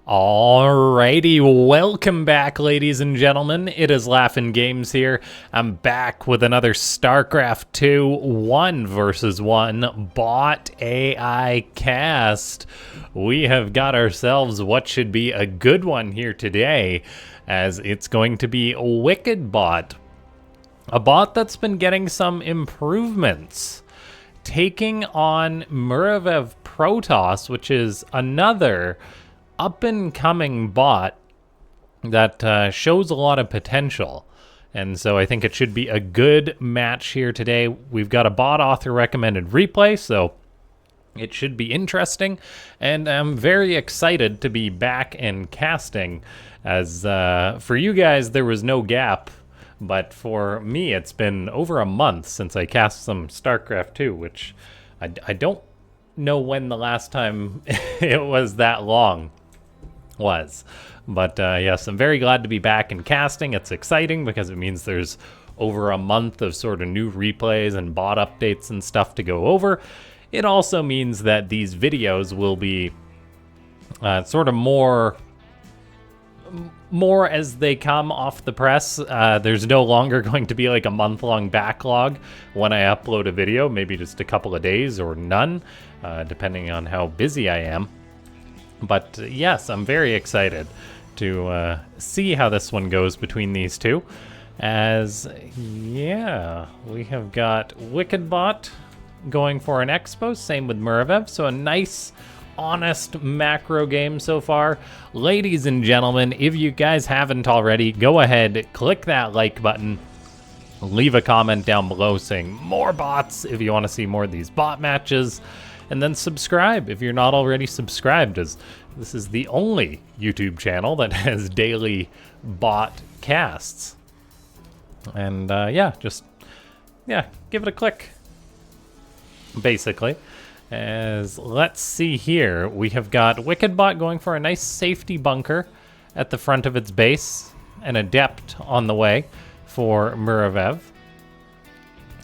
Alrighty, welcome back, ladies and gentlemen. It is LaughNgamez here. I'm back with another Starcraft 2 1 versus 1 bot AI cast. We have got ourselves what should be a good one here today, as it's going to be WickedBot, a bot that's been getting some improvements, taking on MuravevProtoss, which is another up-and-coming bot that shows a lot of potential. And so I think it should be a good match here today. We've got a bot author recommended replay, so it should be interesting. And I'm very excited to be back and casting, as for you guys there was no gap, but for me it's been over a month since I cast some StarCraft 2, which I don't know when the last time it was that long was. But yes, I'm very glad to be back in casting. It's exciting because it means there's over a month of sort of new replays and bot updates and stuff to go over. It also means that these videos will be sort of more as they come off the press. There's no longer going to be like a month-long backlog when I upload a video, maybe just a couple of days or none, depending on how busy I am. But yes, I'm very excited to see how this one goes between these two. As, yeah, we have got WickedBot going for an expo, same with Muravev, so a nice, honest macro game so far. Ladies and gentlemen, if you guys haven't already, go ahead, click that like button, leave a comment down below saying more bots if you want to see more of these bot matches. And then subscribe if you're not already subscribed, as this is the only YouTube channel that has daily bot casts. And just give it a click, basically. As let's see here, we have got WickedBot going for a nice safety bunker at the front of its base, and a depth on the way for Muravev.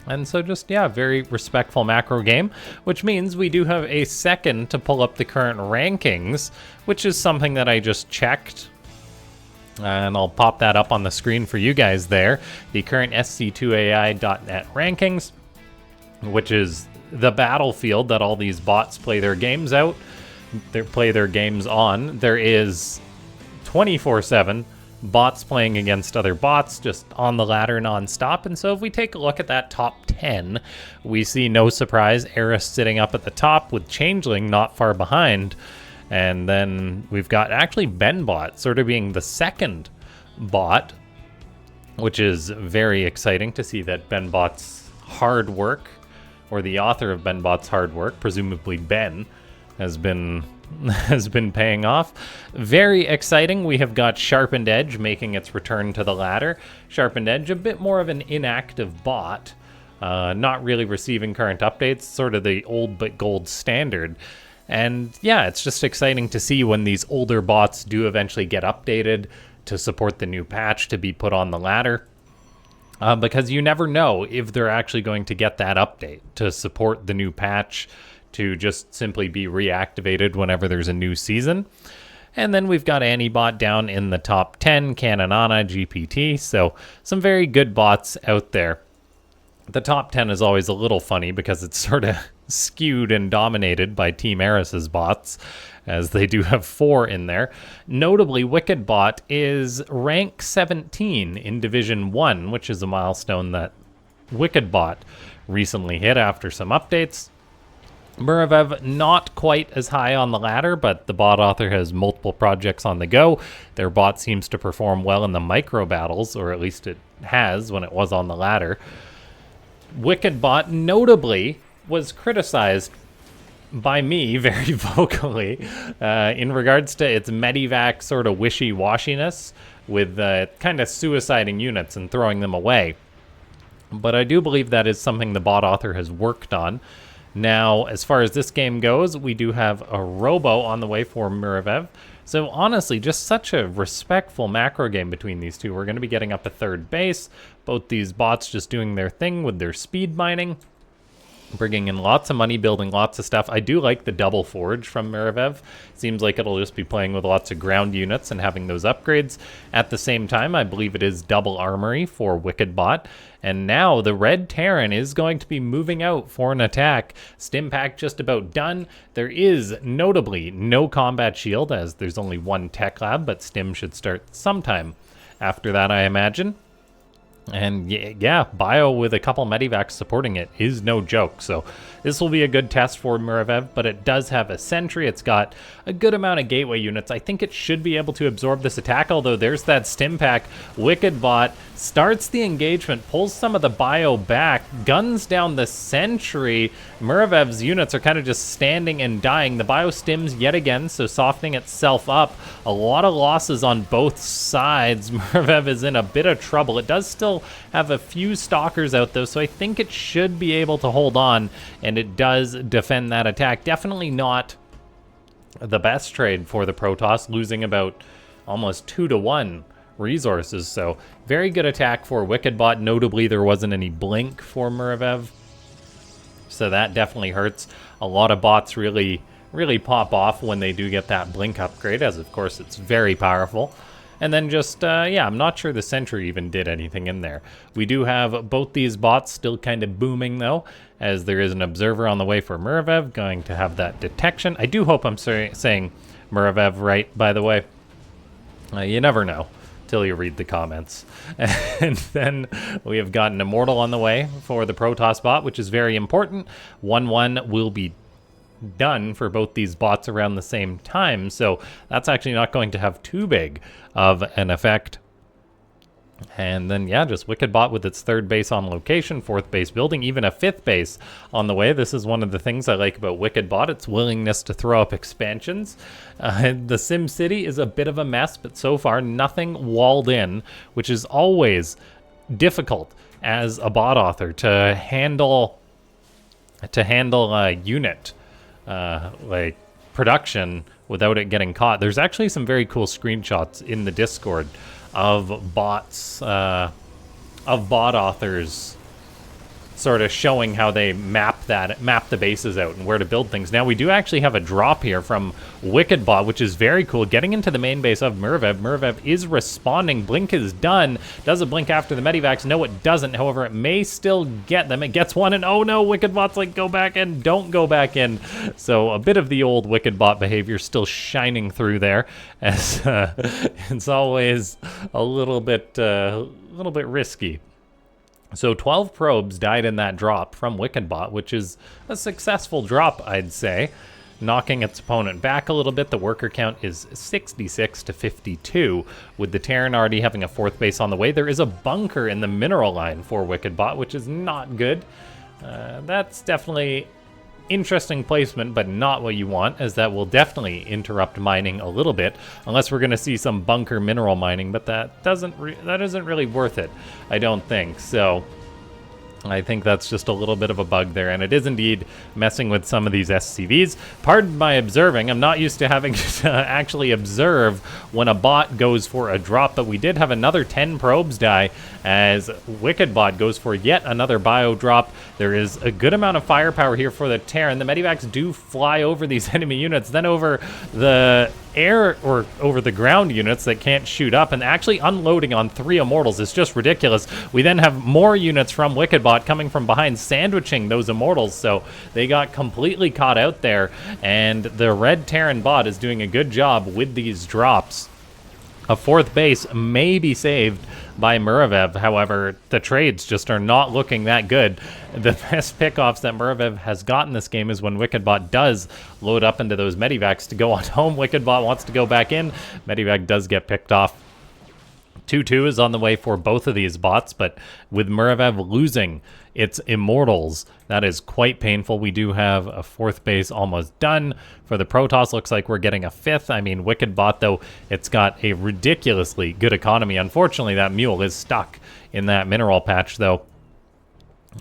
And so just, very respectful macro game, which means we do have a second to pull up the current rankings, which is something that I just checked. And I'll pop that up on the screen for you guys there. The current SC2AI.net rankings, which is the battlefield that all these bots play their games out. They play their games on. There is 24/7 bots playing against other bots, just on the ladder non-stop. And so if we take a look at that top 10, we see, no surprise, Eris sitting up at the top with Changeling not far behind. And then we've got actually BenBot sort of being the second bot, which is very exciting to see that BenBot's hard work, or the author of BenBot's hard work, presumably Ben, has been paying off. Very exciting. We have got Sharpened Edge making its return to the ladder. Sharpened Edge, a bit more of an inactive bot, not really receiving current updates, sort of the old but gold standard. And yeah, it's just exciting to see when these older bots do eventually get updated to support the new patch to be put on the ladder. Because you never know if they're actually going to get that update to support the new patch, to just simply be reactivated whenever there's a new season. And then we've got Antibot down in the top 10, Canonana, GPT, so some very good bots out there. The top 10 is always a little funny because it's sort of skewed and dominated by Team Eris's bots, as they do have 4 in there. Notably, WickedBot is rank 17 in Division 1, which is a milestone that WickedBot recently hit after some updates. Muravev not quite as high on the ladder, but the bot author has multiple projects on the go. Their bot seems to perform well in the micro battles, or at least it has when it was on the ladder. WickedBot notably was criticized by me very vocally in regards to its Medivac sort of wishy-washiness with kind of suiciding units and throwing them away. But I do believe that is something the bot author has worked on. Now, as far as this game goes, we do have a Robo on the way for Muravev. So honestly, just such a respectful macro game between these two. We're going to be getting up a third base. Both these bots just doing their thing with their speed mining. bringing in lots of money, building lots of stuff. I do like the double forge from Muravev. Seems like it'll just be playing with lots of ground units and having those upgrades. At the same time, I believe it is double armory for WickedBot. And now the Red Terran is going to be moving out for an attack. Stim pack just about done. There is notably no combat shield, as there's only one tech lab, but Stim should start sometime after that, I imagine. And yeah, Bio with a couple Medivacs supporting it is no joke. So this will be a good test for Muravev, but it does have a sentry. It's got a good amount of gateway units. I think it should be able to absorb this attack, although there's that stim pack. WickedBot starts the engagement, pulls some of the Bio back, guns down the sentry. Muravev's units are kind of just standing and dying. The Bio stims yet again, so softening itself up. A lot of losses on both sides. Muravev is in a bit of trouble. It does still have a few stalkers out though, so I think it should be able to hold on, and it does defend that attack. Definitely not the best trade for the Protoss, losing about almost 2-to-1 resources. So very good attack for WickedBot. Notably, there wasn't any blink for Muravev, so that definitely hurts. A lot of bots really pop off when they do get that blink upgrade, as of course it's very powerful. And then just, yeah, I'm not sure the sentry even did anything in there. We do have both these bots still kind of booming, though, as there is an observer on the way for Muravev, going to have that detection. I do hope I'm saying Muravev right, by the way. You never know till you read the comments. And then we have got an Immortal on the way for the Protoss bot, which is very important. 1-1 will be done for both these bots around the same time, so that's actually not going to have too big of an effect. And then yeah, just WickedBot with its 3rd base on location, 4th base building, even a 5th base on the way. This is one of the things I like about WickedBot, its willingness to throw up expansions. The Sim City is a bit of a mess, but so far nothing walled in, which is always difficult as a bot author to handle a unit like production without it getting caught. There's actually some very cool screenshots in the Discord of bots, of bot authors sort of showing how they map the bases out and where to build things. Now we do actually have a drop here from WickedBot, which is very cool. Getting into the main base of Muravev. Muravev is responding. Blink is done. Does it blink after the Medivacs? No, it doesn't. However, it may still get them. It gets one, and oh no, WickedBot's like, go back in, don't go back in. So a bit of the old WickedBot behavior still shining through there, as it's always a little bit risky. So 12 probes died in that drop from WickedBot, which is a successful drop, I'd say. Knocking its opponent back a little bit. The worker count is 66 to 52, with the Terran already having a 4th base on the way. There is a bunker in the mineral line for WickedBot, which is not good. That's definitely interesting placement, but not what you want, as that will definitely interrupt mining a little bit, unless we're going to see some bunker mineral mining, but that isn't really worth it, I don't think. So I think that's just a little bit of a bug there, and it is indeed messing with some of these SCVs. Pardon my observing. I'm not used to having to actually observe when a bot goes for a drop, but we did have another 10 probes die as WickedBot goes for yet another bio drop. There is a good amount of firepower here for the Terran. The Medivacs do fly over these enemy units, then over the air or over the ground units that can't shoot up, and actually unloading on 3 Immortals is just ridiculous. We then have more units from WickedBot coming from behind, sandwiching those Immortals, so they got completely caught out there, and the Red Terran bot is doing a good job with these drops. A 4th base may be saved by Muravev. However, the trades just are not looking that good. The best pickoffs that Muravev has gotten this game is when WickedBot does load up into those Medivacs to go on home. WickedBot wants to go back in. Medivac does get picked off. 2-2 is on the way for both of these bots, but with Muravev losing its Immortals, that is quite painful. We do have a 4th base almost done. For the Protoss, looks like we're getting a 5th. I mean, WickedBot, though, it's got a ridiculously good economy. Unfortunately, that mule is stuck in that mineral patch, though.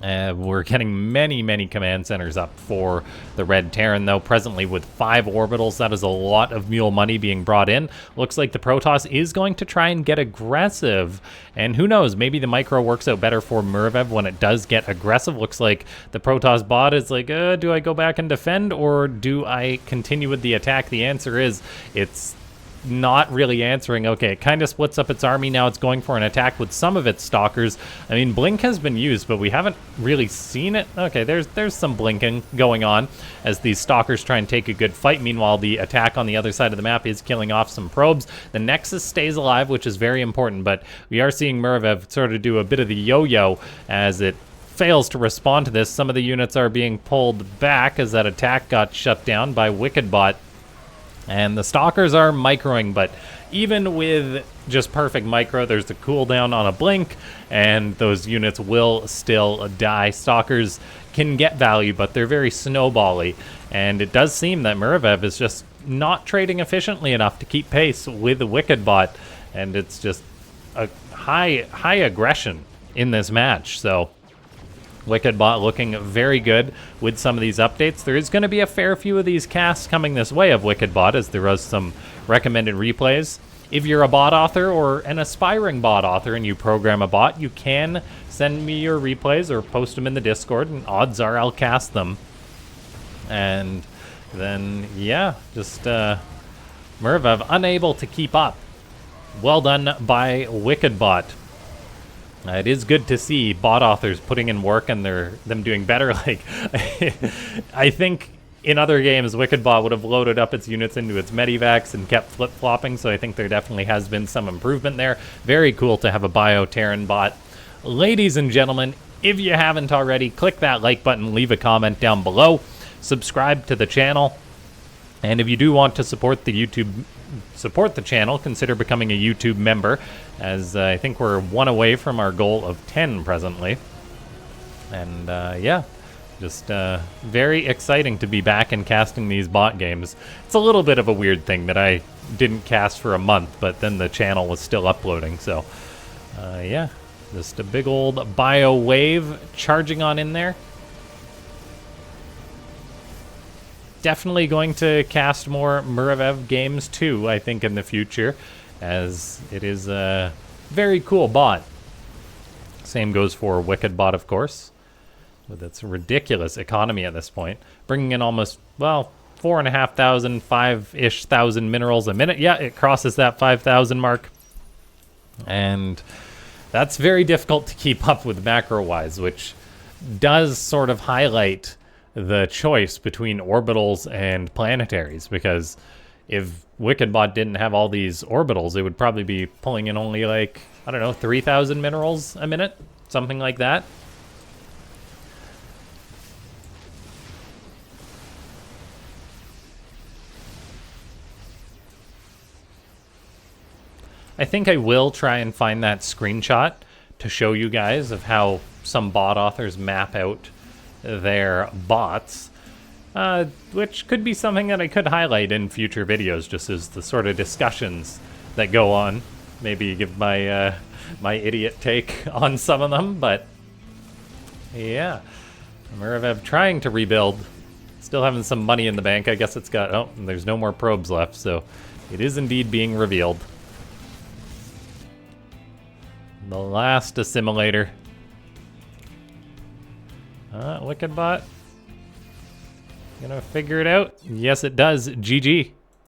We're getting many command centers up for the Red Terran, though, presently with 5 orbitals. That is a lot of mule money being brought in. Looks like the Protoss is going to try and get aggressive, and who knows, maybe the micro works out better for Muravev when it does get aggressive. Looks like the Protoss bot is like, do I go back and defend, or do I continue with the attack? The answer is, it's not really answering. Okay, it kind of splits up its army now. It's going for an attack with some of its stalkers. I mean, blink has been used, but we haven't really seen it. Okay, there's some blinking going on as these stalkers try and take a good fight. Meanwhile, the attack on the other side of the map is killing off some probes. The Nexus stays alive, which is very important, but we are seeing Muravev sort of do a bit of the yo-yo as it fails to respond to this. Some of the units are being pulled back as that attack got shut down by WickedBot. And the stalkers are microing, but even with just perfect micro, there's the cooldown on a blink, and those units will still die. Stalkers can get value, but they're very snowbally, and it does seem that Muravev is just not trading efficiently enough to keep pace with the WickedBot, and it's just a high aggression in this match. So WickedBot looking very good with some of these updates. There is going to be a fair few of these casts coming this way of WickedBot, as there was some recommended replays. If you're a bot author or an aspiring bot author and you program a bot, you can send me your replays or post them in the Discord, and odds are I'll cast them. And then, yeah, just Muravev unable to keep up. Well done by WickedBot. It is good to see bot authors putting in work and them doing better. Like, I think in other games, WickedBot would have loaded up its units into its medivacs and kept flip-flopping, so I think there definitely has been some improvement there. Very cool to have a Bio-Terran bot. Ladies and gentlemen, if you haven't already, click that like button, leave a comment down below, subscribe to the channel, and if you do want to support the channel, consider becoming a YouTube member, as I think we're 1 away from our goal of 10 presently. And yeah, just very exciting to be back and casting these bot games. It's a little bit of a weird thing that I didn't cast for a month, but then the channel was still uploading. So yeah, just a big old bio wave charging on in there. Definitely going to cast more Muravev games too, I think, in the future, as it is a very cool bot. Same goes for WickedBot, of course, with its ridiculous economy at this point, bringing in almost, well, 4,500, 5-ish thousand minerals a minute. Yeah, it crosses that 5,000 mark, and that's very difficult to keep up with macro-wise, which does sort of highlight the choice between orbitals and planetaries, because if WickedBot didn't have all these orbitals, it would probably be pulling in only, like, I don't know, 3,000 minerals a minute, something like that. I think I will try and find that screenshot to show you guys of how some bot authors map out their bots, which could be something that I could highlight in future videos, just as the sort of discussions that go on. Maybe give my my idiot take on some of them, but yeah, Muravev trying to rebuild, still having some money in the bank. I guess it's got, oh, there's no more probes left, so it is indeed being revealed. The last assimilator. WickedBot gonna figure it out. Yes, it does. GG.